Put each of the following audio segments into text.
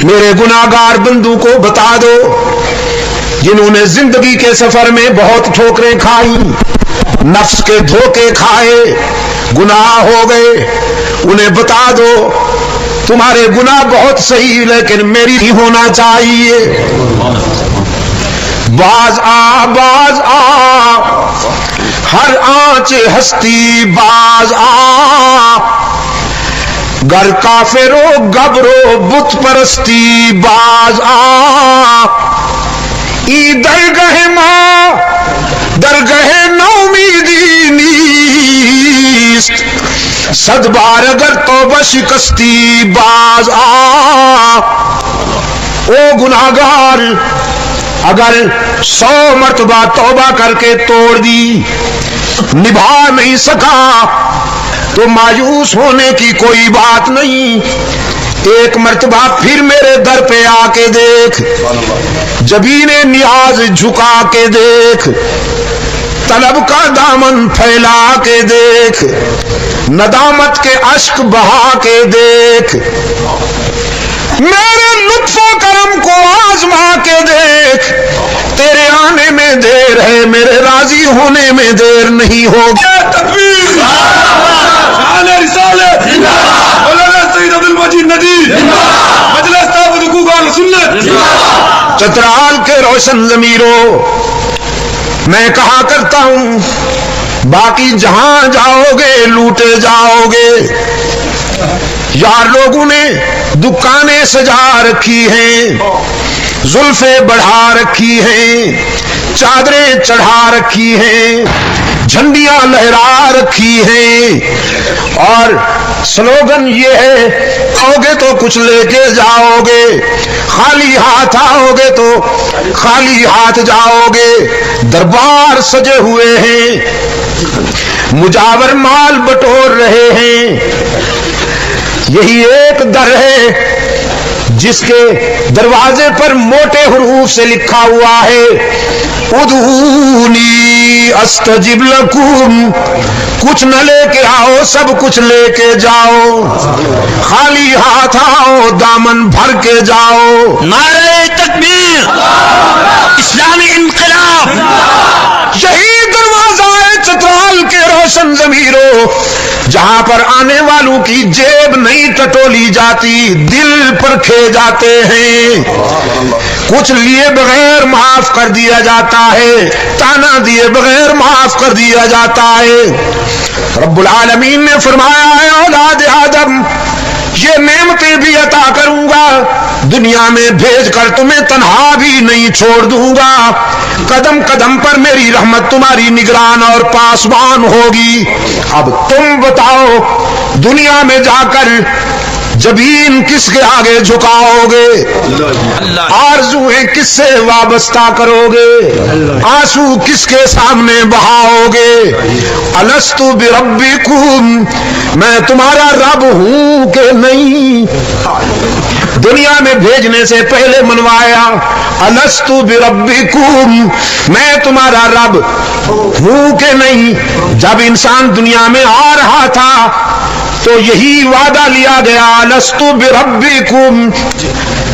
میرے گناہگار بندوں کو بتا دو جنہوں نے زندگی کے سفر میں بہت ٹھوکریں کھائی، نفس کے دھوکے کھائے، گناہ ہو گئے، انہیں بتا دو تمہارے گناہ بہت صحیح لیکن میری ہی ہونا چاہیے۔ باز آ ہر آنچ ہستی باز آ، گر کافرو گبرو بت پرستی باز آ، ای درگہ ماں درگہ نومیدی نیست، صد بار اگر توبہ شکستی باز آ۔ او گناہگار اگر 100 مرتبہ توبہ کر کے توڑ دی، نبھا نہیں سکا تو مایوس ہونے کی کوئی بات نہیں، ایک مرتبہ پھر میرے در پہ آ کے دیکھ، جبین نیاز جھکا کے دیکھ، طلب کا دامن پھیلا کے دیکھ، ندامت کے اشک بہا کے دیکھ، میرے لطف و کرم کو آزما کے دیکھ، تیرے آنے میں دیر ہے میرے راضی ہونے میں دیر نہیں ہوگی۔ تکبیر، شان رسالت، مولانا سید عبد المجید ندی، مجلس تعبد حقوق اہل سنت۔ چترال کے روشن ضمیروں، میں کہا کرتا ہوں باقی جہاں جاؤ گے لوٹے جاؤ گے۔ یار لوگوں نے دکانیں سجا رکھی ہیں، زلفیں بڑھا رکھی ہیں، چادریں چڑھا رکھی ہیں، جھنڈیاں لہرا رکھی ہیں، اور سلوگن یہ ہے آؤ گے تو کچھ لے کے جاؤ گے، خالی ہاتھ آؤ گے تو خالی ہاتھ جاؤ گے۔ دربار سجے ہوئے ہیں، مجاور مال بٹور رہے ہیں، یہی ایک در ہے جس کے دروازے پر موٹے حروف سے لکھا ہوا ہے ادعونی استجب لکم، کچھ نہ لے کے آؤ سب کچھ لے کے جاؤ، خالی ہاتھ آؤ دامن بھر کے جاؤ۔ نعرہ تکبیر، اسلامی انقلاب، یہی دروازہ ہے چترال کے روشن ضمیروں، جہاں پر آنے والوں کی جیب نہیں ٹٹولی جاتی، دل پرکھے جاتے ہیں، کچھ لیے بغیر معاف کر دیا جاتا ہے، تانا دیے بغیر معاف کر دیا جاتا ہے۔ رب العالمین نے فرمایا ہے اولاد آدم یہ نعمتیں بھی عطا کروں گا، دنیا میں بھیج کر تمہیں تنہا بھی نہیں چھوڑ دوں گا، قدم قدم پر میری رحمت تمہاری نگران اور پاسبان ہوگی۔ اب تم بتاؤ دنیا میں جا کر جبین کس کے آگے جھکاؤ گے، آرزویں کس سے وابستہ کرو گے، آنسو کس کے سامنے بہاؤ گے۔ الستو بربکم، میں تمہارا رب ہوں کہ نہیں؟ دنیا میں بھیجنے سے پہلے منوایا الستو بربکم، میں تمہارا رب ہوں کہ نہیں؟ جب انسان دنیا میں آ رہا تھا تو یہی وعدہ لیا گیا الستو بربکم،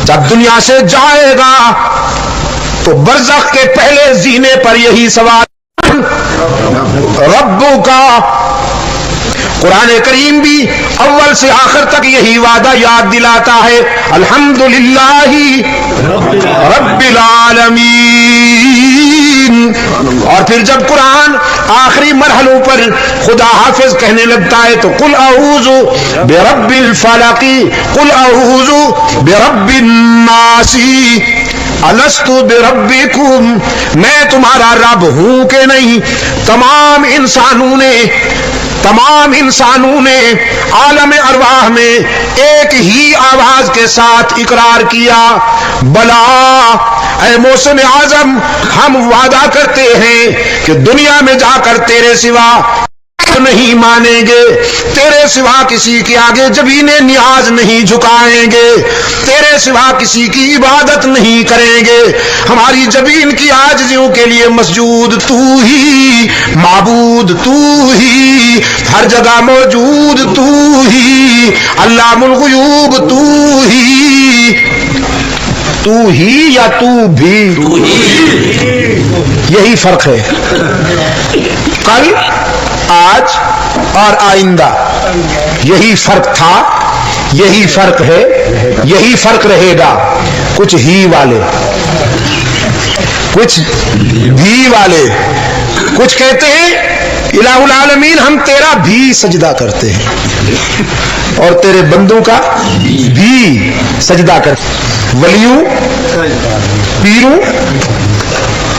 جب دنیا سے جائے گا تو برزخ کے پہلے زینے پر یہی سوال ربو کا۔ قرآن کریم بھی اول سے آخر تک یہی وعدہ یاد دلاتا ہے الحمدللہ رب العالمین، اور پھر جب قرآن آخری مرحلوں پر خدا حافظ کہنے لگتا ہے تو قل اعوذ برب الفلق قل اعوذ برب الناس الستو بربکم، میں تمہارا رب ہوں کہ نہیں؟ تمام انسانوں نے عالم ارواح میں ایک ہی آواز کے ساتھ اقرار کیا بلا اے محسن اعظم، ہم وعدہ کرتے ہیں کہ دنیا میں جا کر تیرے سوا نہیں مانیں گے، تیرے سوا کسی کے آگے جبین نیاز نہیں جھکائیں گے، تیرے سوا کسی کی عبادت نہیں کریں گے، ہماری جبین کی عاجزیوں کے لیے مسجود تو ہی، معبود تو ہی، ہر جگہ موجود تو ہی، علام الغیوب تو ہی۔ تو ہی یا تو بھی، یہی فرق ہے. کل، آج اور آئندہ یہی فرق تھا، یہی فرق ہے، یہی فرق رہے گا. کچھ ہی والے، کچھ بھی والے، کچھ کہتے ہیں الہ العالمین ہم تیرا بھی سجدہ کرتے ہیں اور تیرے بندوں کا بھی سجدہ کرتے ہیں. ولیوں، پیروں،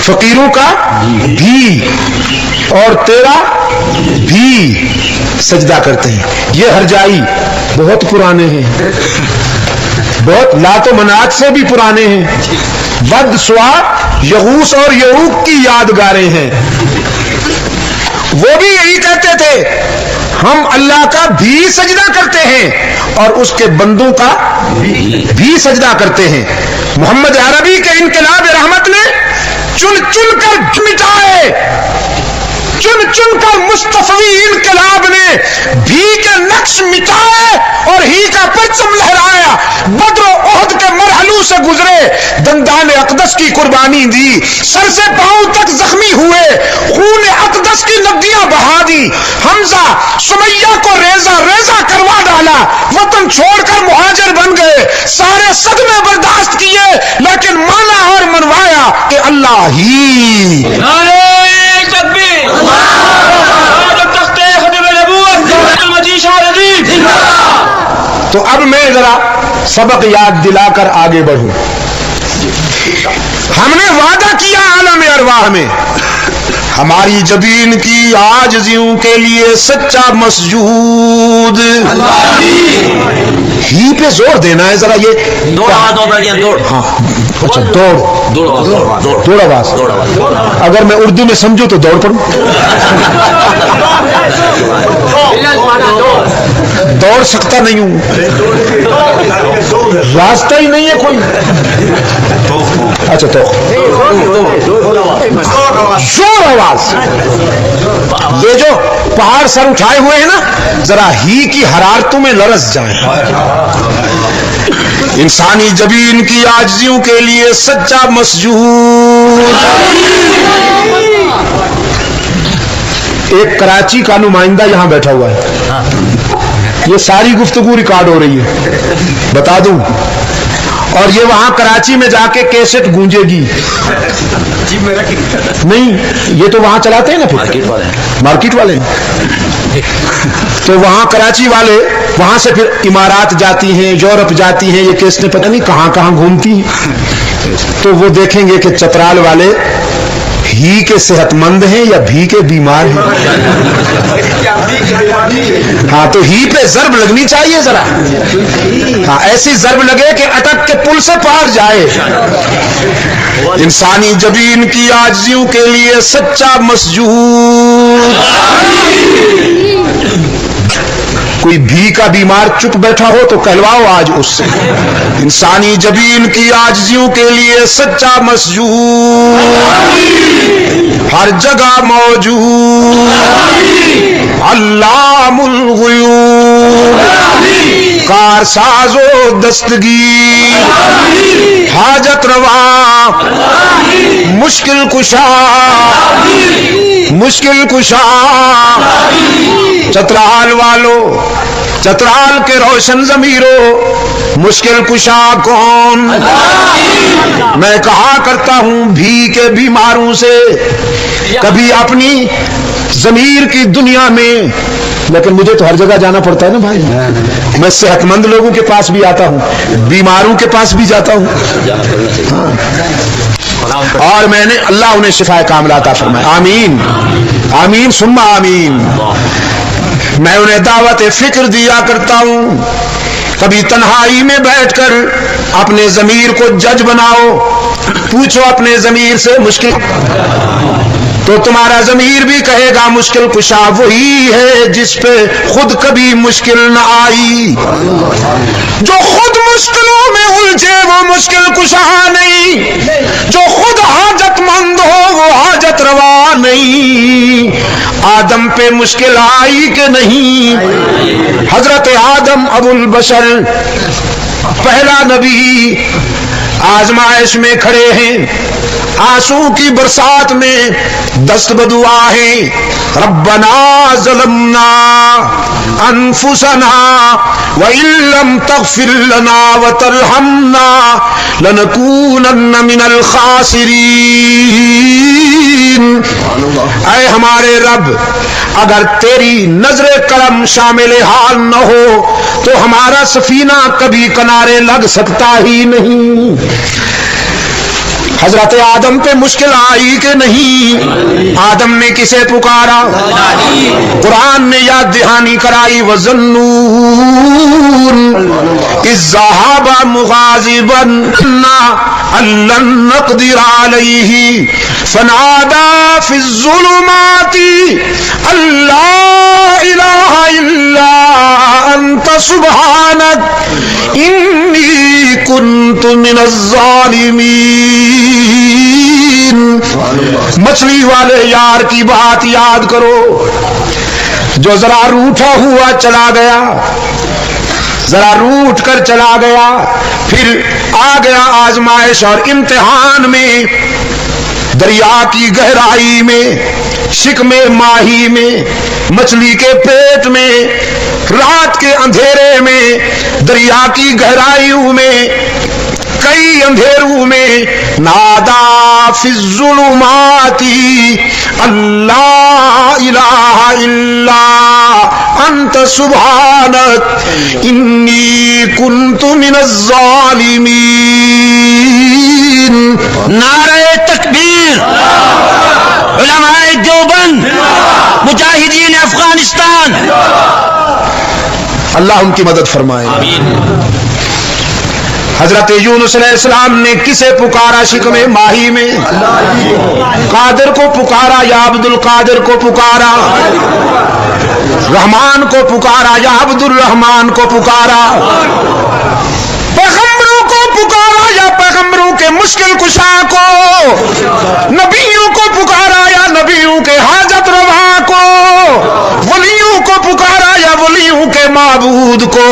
فقیروں کا بھی اور تیرا بھی سجدہ کرتے ہیں. یہ ہرجائی بہت پرانے ہیں، بہت لات و منات سے بھی پرانے ہیں. ود، سوا، یغوث اور یعوق کی یادگاریں ہیں. وہ بھی یہی کہتے تھے ہم اللہ کا بھی سجدہ کرتے ہیں اور اس کے بندوں کا بھی سجدہ کرتے ہیں. محمد عربی کے انقلاب رحمت نے چن چن کر مٹائے، چن چن کر مصطفی انقلاب نے بھی کے نقش مٹائے اور ہی کا پرچم لہرایا. بدر و احد کے مرحلوں سے گزرے، دندان اقدس کی قربانی دی، سر سے پاؤں تک زخمی ہوئے، خون اقدس کی ندیاں بہا دی. حمزہ سمیہ کو ریزہ ریزہ کروا ڈالا، وطن چھوڑ کر مہاجر بن گئے. سارے صدمے برداشت کیے لیکن مانا اور منوایا کہ اللہ ہی. تو اب میں ذرا سبق یاد دلا کر آگے بڑھوں. ہم نے وعدہ کیا عالم ارواح میں ہماری جبین کی عاجزیوں کے لیے سچا مسجود. ہی پہ زور دینا ہے ذرا. یہ دوڑ ہاں اچھا، دوڑ آواز. اگر میں اردو میں سمجھوں تو دوڑ پڑوں. دوڑ سکتا نہیں ہوں، راستہ ہی نہیں ہے کوئی. اچھا تو زور آواز. یہ جو پہاڑ سر اٹھائے ہوئے ہیں نا، ذرا ہی کی حرارتوں میں لرز جائیں. انسانی جبین کی عاجزیوں کے لیے سچا مسجود. ایک کراچی کا نمائندہ یہاں بیٹھا ہوا ہے، یہ ساری گفتگو ریکارڈ ہو رہی ہے بتا دوں، اور یہ وہاں کراچی میں جا کے کیسٹ گونجے گی. نہیں، یہ تو وہاں چلاتے ہیں نا، مارکیٹ والے. تو وہاں کراچی والے وہاں سے پھر امارات جاتی ہیں، یورپ جاتی ہیں، یہ کیسٹیں پتہ نہیں کہاں کہاں گھومتی ہیں. تو وہ دیکھیں گے کہ چترال والے ہی کے صحت مند ہیں یا بھی کے بیمار ہیں. ہاں تو ہی پہ ضرب لگنی چاہیے ذرا. ہاں ایسی ضرب لگے کہ اٹک کے پل سے پار جائے. انسانی جبین کی عاجزیوں کے لیے سچا مسجود. کوئی بھی کا بیمار چپ بیٹھا ہو تو کہلواؤ آج اس سے. انسانی جبین کی عاجزیوں کے لیے سچا مسجود ہر جگہ موجود. علام الغیوب، کارساز و دستگیر، حاجت روا، مشکل کشا، مشکل کشا. چترال والو، چترال کے روشن ضمیرو، مشکل کشا کون؟ میں کہا کرتا ہوں بھی کے بیماروں سے کبھی اپنی ضمیر کی دنیا میں، لیکن مجھے تو ہر جگہ جانا پڑتا ہے نا بھائی. میں صحت مند لوگوں کے پاس بھی آتا ہوں، بیماروں کے پاس بھی جاتا ہوں. اور میں نے اللہ انہیں شفا کاملہ عطا فرمائے. آمین آمین ثم آمین. میں انہیں دعوت فکر دیا کرتا ہوں. کبھی تنہائی میں بیٹھ کر اپنے ضمیر کو جج بناؤ، پوچھو اپنے ضمیر سے مشکل، تو تمہارا ضمیر بھی کہے گا مشکل کشا وہی ہے جس پہ خود کبھی مشکل نہ آئی. جو خود مشکلوں میں الجھے وہ مشکل کشا نہیں، جو خود حاجت مند ہو وہ حاجت روا نہیں. آدم پہ مشکل آئی کہ نہیں؟ حضرت آدم ابو البشر پہلا نبی، آزمائش میں کھڑے ہیں، آنسو کی برسات میں دست بدعا ہیں، ربنا ظلمنا انفسنا وان لم تغفر لنا وترحمنا لنکونن من الخاسرین۔ اے ہمارے رب، اگر تیری نظر کرم شامل حال نہ ہو تو ہمارا سفینہ کبھی کنارے لگ سکتا ہی نہیں۔ حضرت آدم پہ مشکل آئی کہ نہیں؟ آدم نے کسے پکارا؟ قرآن نے یاد دہانی کرائی، وَظَنُّونَ إِذ ذَّهَبَ مُغَاضِبًا أَن لَّن نَّقْدِرَ عَلَيْهِ فَنَادَىٰ فِي الظُّلُمَاتِ أَن لَّا إِلَٰهَ إِلَّا أَنتَ سُبْحَانَكَ إِنِّي كُنتُ مِنَ الظَّالِمِينَ۔ مچھلی والے یار کی بات یاد کرو جو ذرا روٹھا ہوا چلا گیا، ذرا روٹ کر چلا گیا، پھر آ گیا آزمائش اور امتحان میں، دریا کی گہرائی میں، شکم ماہی میں، مچھلی کے پیٹ میں، رات کے اندھیرے میں، دریا کی گہرائیوں میں، کئی اندھیروں میں، نادا فی الظلمات اللہ الہ الا انت سبحانک انی کنت من الظالمین۔ نعرہ تکبیر، علماء دیوبند، مجاہدین افغانستان، اللہ ان کی مدد فرمائے۔ حضرت یونس علیہ السلام نے کسے پکارا شکم ماہی میں؟ قادر کو پکارا یا عبد القادر کو پکارا؟ رحمان کو پکارا یا عبد الرحمان کو پکارا؟ پیغمبروں کو پکارا یا پیغمبروں کے مشکل کشا کو؟ نبیوں کو پکارا یا نبیوں کے حاجت روا کو؟ ولیوں کو پکارا یا ولیوں کے معبود کو؟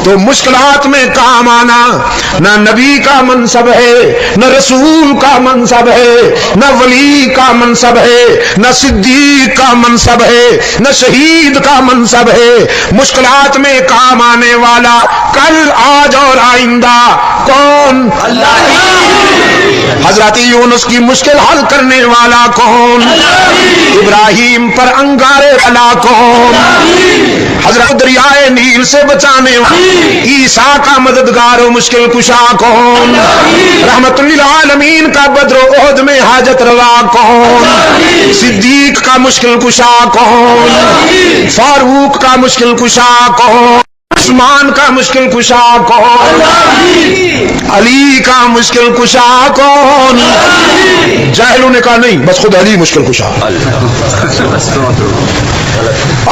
تو مشکلات میں کام آنا نہ نبی کا منصب ہے، نہ رسول کا منصب ہے، نہ ولی کا منصب ہے، نہ صدیق کا منصب ہے، نہ شہید کا منصب ہے۔ مشکلات میں کام آنے والا کل، آج اور آئندہ کون؟ اللہ۔ حضرت یونس کی مشکل حل کرنے والا کون؟ ابراہیم پر انگارے والا کون؟ حضرت دریائے نیل سے بچانے والا عیسیٰ کا مددگار و مشکل کشا کون؟ رحمت للعالمین کا بدر و احد میں حاجت روا کون؟ صدیق کا مشکل کشا کون؟ فاروق کا مشکل کشا کون؟ عثمان کا مشکل کشا کون؟ علی کا مشکل کشا کون؟ جاہلوں نے کہا نہیں، بس خود علی مشکل کشا۔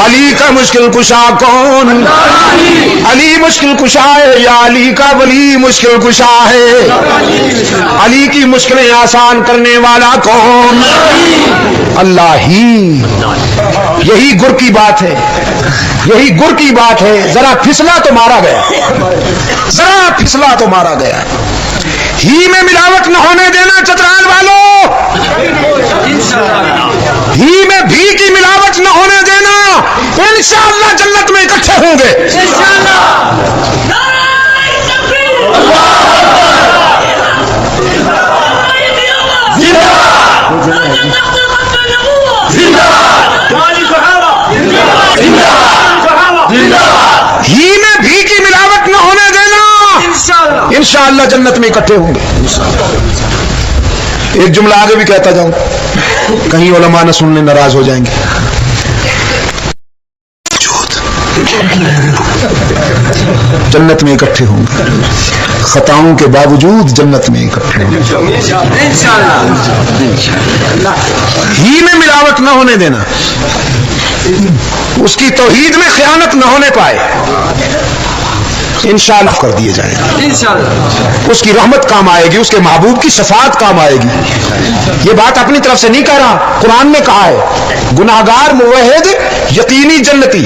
علی کا مشکل کشا کون؟ علی مشکل کشا ہے یا علی کا ولی مشکل کشا ہے؟ علی کی مشکلیں آسان کرنے والا کون؟ اللہ ہی۔ یہی گر کی بات ہے، یہی گر کی بات ہے۔ ذرا پھسلا تو مارا گیا، ذرا پھسلا تو مارا گیا۔ ہی میں ملاوٹ نہ ہونے دینا چترال والوں، ہی میں بھی کی ملاوٹ نہ ہونے دینا۔ انشاءاللہ جنت میں اکٹھے ہوں گے۔ ہی میں بھی کی ملاوٹ نہ ہونے دینا، انشاءاللہ جنت میں اکٹھے ہوں گے۔ ایک جملہ آگے بھی کہتا جاؤں، کہیں علماء نہ سننے ناراض ہو جائیں گے۔ جنت میں اکٹھے ہوں گے، خطاؤں کے باوجود جنت میں اکٹھے ہوں گے۔ ہی میں ملاوٹ نہ ہونے دینا، اس کی توحید میں خیانت نہ ہونے پائے، انشاءاللہ کر دیے جائیں گے۔ اس کی رحمت کام آئے گی، اس کے محبوب کی شفاعت کام آئے گی۔ یہ بات اپنی طرف سے نہیں کہہ رہا، قرآن نے کہا ہے گناہگار موحد یقینی جنتی۔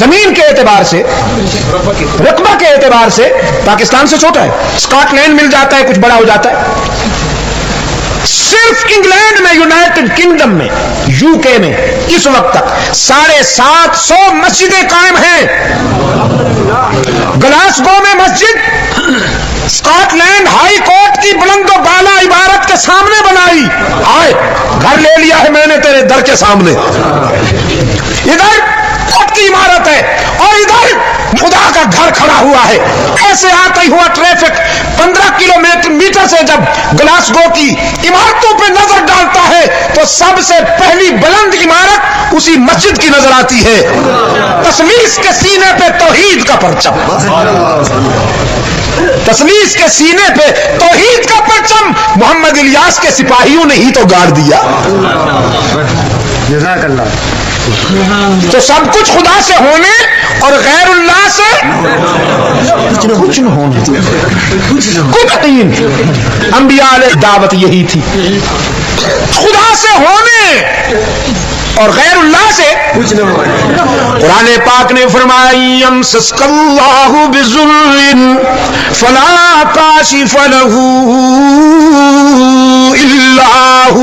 زمین کے اعتبار سے، رقبہ کے اعتبار سے پاکستان سے چھوٹا ہے. اسکاٹ لینڈ مل جاتا ہے، کچھ بڑا ہو جاتا ہے. صرف انگلینڈ میں، یونائٹڈ کنگڈم میں، یو کے میں اس وقت تک 750 مسجدیں قائم ہیں. گلاسگو میں مسجد اسکاٹ لینڈ ہائی کورٹ کی بلند و بالا عبارت کے سامنے بنائی. آئے گھر لے لیا ہے میں نے تیرے در کے سامنے. ادھر کورٹ کی عمارت ہے اور ادھر خدا کا گھر کھڑا ہوا ہے. ایسے آتا ہی ہوا ٹریفک 15 کلومیٹر سے جب گلاسگو کی عمارتوں پہ نظر ڈالتا ہے تو سب سے پہلی بلند عمارت اسی مسجد کی نظر آتی ہے. تسلیس کے سینے پہ توحید کا پرچم، تسلیس کے سینے پہ توحید کا پرچم محمد الیاس کے سپاہیوں نے ہی تو گاڑ دیا. جزاک اللہ. تو سب کچھ خدا سے ہونے اور غیر اللہ سے کچھ نہ ہونے. کچھ نہیں. انبیاء علیہ دعوت یہی تھی، خدا سے ہونے اور غیر اللہ سے کچھ نہ ہونے. قرآن پاک نے فرمایا یمسسک اللہ بضر فلا کاشف لہ الا هو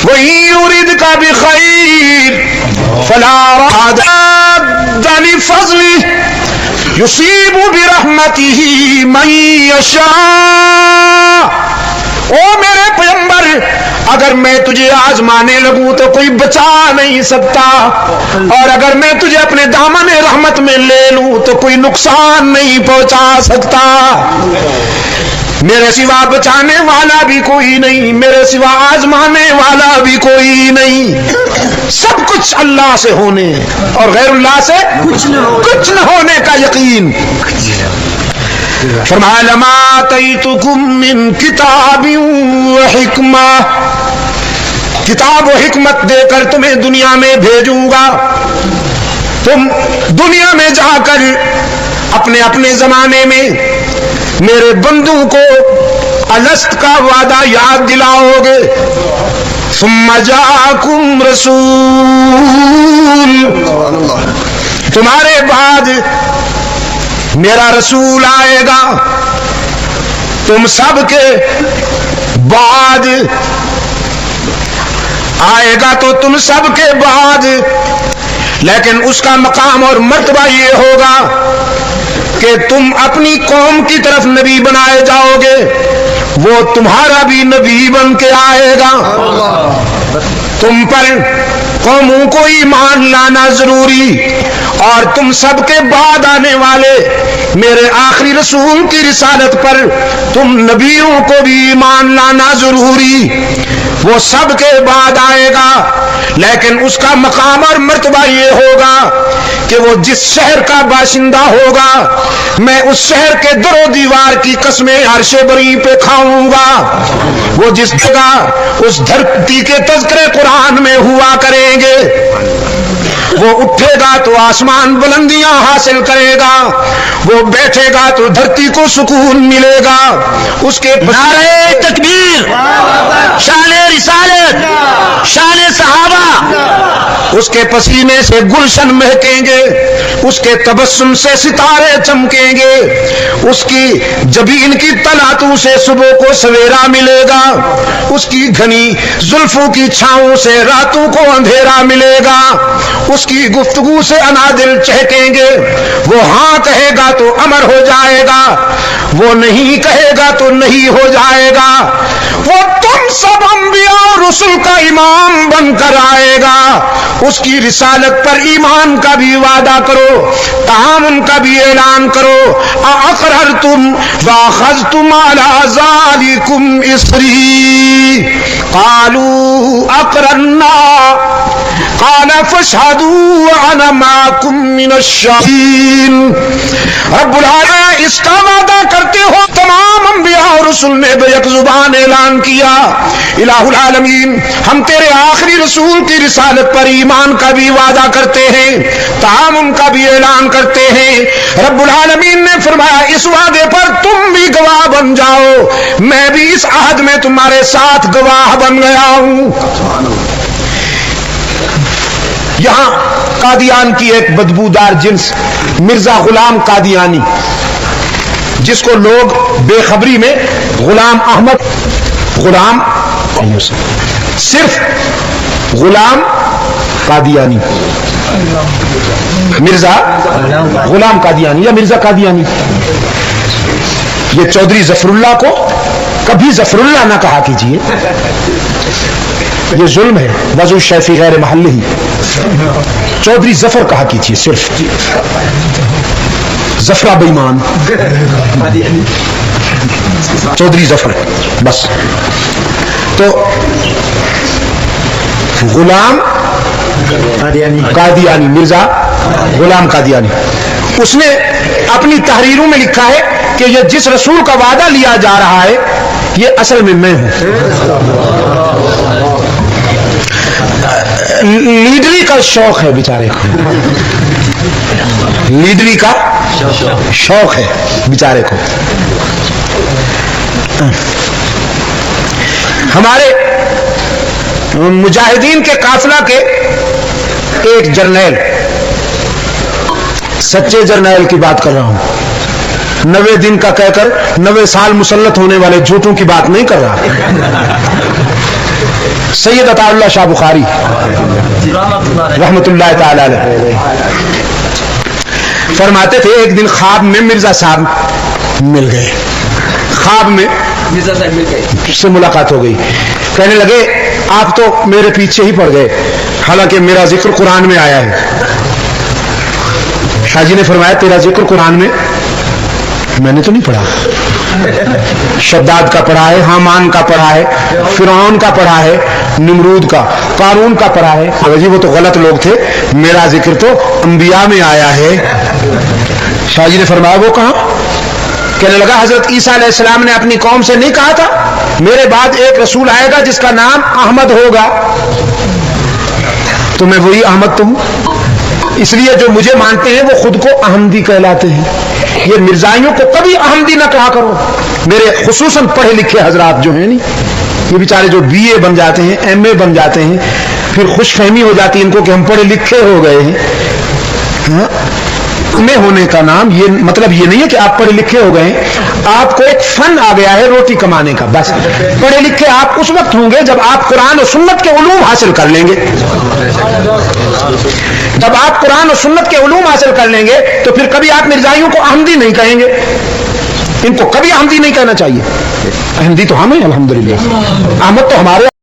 وَإِن يُرِدْكَ بِخَيْرٍ فَلَا رَادَّ لِفَضْلِهِ يُصِيبُ بِرَحْمَتِهِ مَن يَشَاءُ. او میرے پیغمبر، اگر میں تجھے آزمانے لگوں تو کوئی بچا نہیں سکتا، اور اگر میں تجھے اپنے دامن رحمت میں لے لوں تو کوئی نقصان نہیں پہنچا سکتا. میرے سوا بچانے والا بھی کوئی نہیں، میرے سوا آزمانے والا بھی کوئی نہیں. سب کچھ اللہ سے ہونے اور غیر اللہ سے کچھ نہ ہونے کا یقین. فرمایا لما آتیتکم من کتاب و حکمہ، کتاب و حکمت دے کر تمہیں دنیا میں بھیجوں گا. تم دنیا میں جا کر اپنے اپنے زمانے میں میرے بندوں کو الست کا وعدہ یاد دلاؤ گے. ثم جاءکم رسول، تمہارے بعد میرا رسول آئے گا. تم سب کے بعد آئے گا تو تم سب کے بعد، لیکن اس کا مقام اور مرتبہ یہ ہوگا کہ تم اپنی قوم کی طرف نبی بنائے جاؤ گے، وہ تمہارا بھی نبی بن کے آئے گا. تم پر قوموں کو ایمان لانا ضروری، اور تم سب کے بعد آنے والے میرے آخری رسول کی رسالت پر تم نبیوں کو بھی ایمان لانا ضروری. وہ سب کے بعد آئے گا، لیکن اس کا مقام اور مرتبہ یہ ہوگا کہ وہ جس شہر کا باشندہ ہوگا میں اس شہر کے در و دیوار کی قسمیں عرش بری پہ کھاؤں گا. وہ جس جگہ اس دھرتی کے تذکرے قرآن میں ہوا کریں گے، وہ اٹھے گا تو آسمان بلندیاں حاصل کرے گا، وہ بیٹھے گا تو دھرتی کو سکون ملے گا. اس کے نعرہ تکبیر، شان رسالت، شان صحابہ. اس کے پسینے سے گلشن مہکیں گے، اس کے تبسم سے ستارے چمکیں گے، اس کی جبین کی تلاتوں سے صبح کو سویرا ملے گا، اس کی گھنی زلفوں کی چھاؤں سے راتوں کو اندھیرا ملے گا. اس کی گفتگو سے انادل چہکیں گے. وہ ہاں کہے گا تو امر ہو جائے گا، وہ نہیں کہے گا تو نہیں ہو جائے گا. وہ تم سب انبیاء اور رسل کا امام بن کر آئے گا. اس کی رسالت پر ایمان کا بھی وعدہ کرو، تعاون کا بھی اعلان کرو. اقررتم واخذتم علی ذالکم اصری قالوا اقررنا قال فاشهدوا وانا معكم من الشاهدين. رب العالمین اس کا وعدہ کرتے ہو تمام انبیاء اور رسل نے بیک زبان اعلان کیا، الہ العالمین ہم تیرے آخری رسول کی رسالت پر ایمان کا بھی وعدہ کرتے ہیں، تعاون کا بھی اعلان کرتے ہیں. رب العالمین نے فرمایا اس وعدے پر تم بھی گواہ بن جاؤ، میں بھی اس عہد میں تمہارے ساتھ گواہ بن گیا ہوں. یہاں قادیان کی ایک بدبودار جنس مرزا غلام قادیانی، جس کو لوگ بے خبری میں غلام احمد، غلام صرف غلام قادیانی، مرزا غلام قادیانی یا مرزا قادیانی، یہ چودھری ظفر اللہ کو کبھی ظفر اللہ نہ کہا کیجیے، یہ ظلم ہے، وضع شیفی غیر محلہ ہی، چودھری ظفر کہا کیجیے، صرف ظفرہ بے ایمان، چودھری ظفر بس۔ تو غلام قادیانی، مرزا غلام قادیانی، اس نے اپنی تحریروں میں لکھا ہے کہ یہ جس رسول کا وعدہ لیا جا رہا ہے یہ اصل میں ہوں۔ لیڈری کا شوق ہے بیچارے کو، لیڈری کا شوق ہے بیچارے کو۔ ہمارے مجاہدین کے قافلہ کے ایک جرنیل، سچے جرنیل کی بات کر رہا ہوں، 90 دن کا کہہ کر 90 سال مسلط ہونے والے جھوٹوں کی بات نہیں کر رہا، سید عطا اللہ شاہ بخاری رحمت اللہ تعالی علیہ فرماتے تھے ایک دن خواب میں مرزا صاحب مل گئے، خواب میں سے ملاقات ہو گئی، کہنے لگے آپ تو میرے پیچھے ہی پڑ گئے حالانکہ میرا ذکر قرآن میں آیا ہے۔ شاہ جی نے فرمایا تیرا ذکر قرآن میں نے تو نہیں پڑھا، شداد کا پڑھا ہے، حامان کا پڑھا ہے، فرعون کا پڑھا ہے، نمرود کا، قارون کا پڑھا ہے، جی وہ تو غلط لوگ تھے، میرا ذکر تو انبیاء میں آیا ہے۔ شاہ جی نے فرمایا وہ کہاں؟ کہنے لگا حضرت عیسیٰ علیہ السلام نے اپنی قوم سے نہیں کہا تھا میرے بعد ایک رسول آئے گا جس کا نام احمد ہوگا، تو میں وہی احمد تو ہوں، اس لیے جو مجھے مانتے ہیں وہ خود کو احمدی کہلاتے ہیں۔ یہ مرزائیوں کو کبھی احمدی نہ کہا کرو، میرے خصوصاً پڑھے لکھے حضرات جو ہیں نہیں، یہ بیچارے جو بی اے بن جاتے ہیں، ایم اے بن جاتے ہیں، پھر خوش فہمی ہو جاتی ہے ان کو کہ ہم پڑھے لکھے ہو گئے ہیں۔ میں ہونے کا نام یہ مطلب یہ نہیں ہے کہ آپ پڑھے لکھے ہو گئے، آپ کو ایک فن آ گیا ہے روٹی کمانے کا، بس پڑھے لکھے آپ اس وقت ہوں گے جب آپ قرآن و سنت کے علوم حاصل کر لیں گے، جب آپ قرآن و سنت کے علوم حاصل کر لیں گے تو پھر کبھی آپ مرزائیوں کو احمدی نہیں کہیں گے، ان کو کبھی احمدی نہیں کہنا چاہیے، احمدی تو ہم ہیں الحمدللہ، احمد تو ہمارے